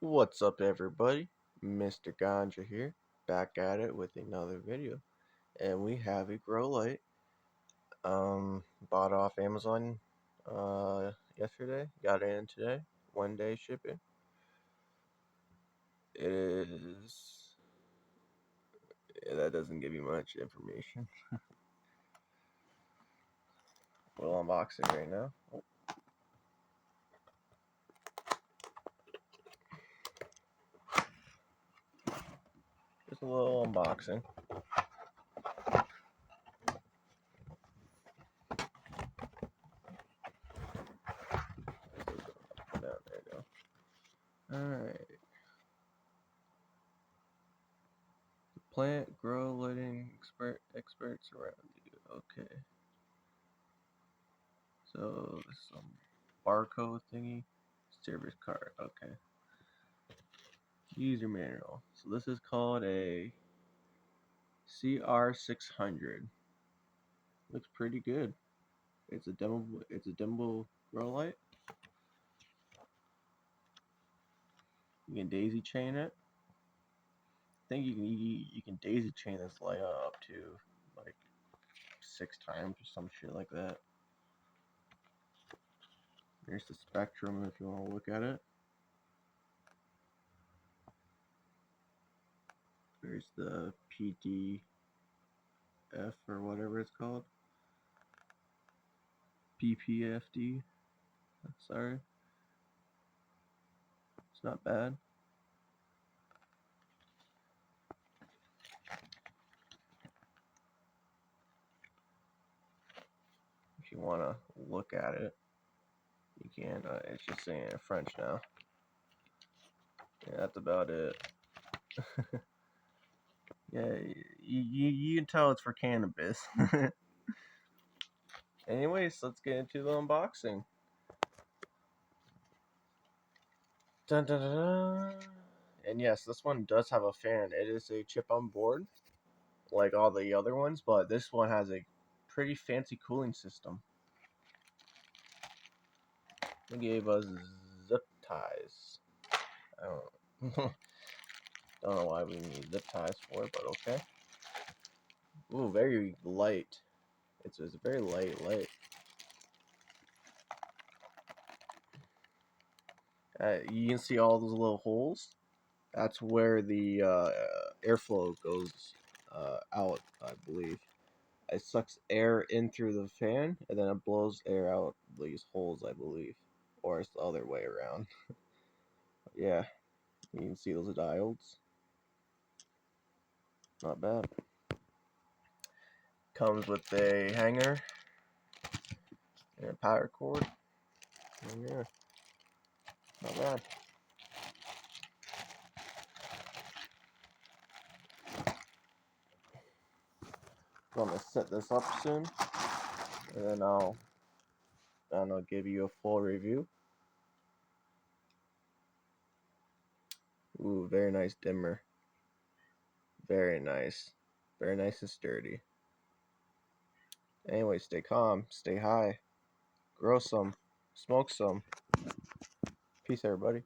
What's up, everybody? Mr. Ganja here, back at it with another video, and we have a grow light. Bought off Amazon yesterday, got it in today, 1 day shipping. It is that doesn't give you much information. We'll unbox it right now. Just a little unboxing. There you go. Alright. Plant grow lighting experts around you. Okay. So some barcode thingy. Service card. Okay. User manual. So this is called a CR600. Looks pretty good. It's a dimmable grow light. You can daisy chain it. I think you can daisy chain this light up to like 6 times or some shit like that. There's the spectrum if you want to look at it. There's the PDF or whatever it's called. PPFD. Sorry. It's not bad. If you want to look at it, you can. It's just saying in French now. Yeah, that's about it. Yeah, you can tell it's for cannabis. Anyways, let's get into the unboxing. Dun, dun, dun, dun. And yes, this one does have a fan. It is a chip on board, like all the other ones, but this one has a pretty fancy cooling system. They gave us zip ties. I don't know why we need zip ties for it, but okay. Ooh, very light. It's a very light light. You can see all those little holes. That's where the airflow goes out, I believe. It sucks air in through the fan, and then it blows air out these holes, I believe. Or it's the other way around. Yeah, you can see those diodes. Not bad. Comes with a hanger and a power cord. And yeah, not bad. I'm gonna set this up soon, and then I'll give you a full review. Ooh, very nice dimmer. Very nice. Very nice and sturdy. Anyway, stay calm, stay high, grow some, smoke some. Peace, everybody.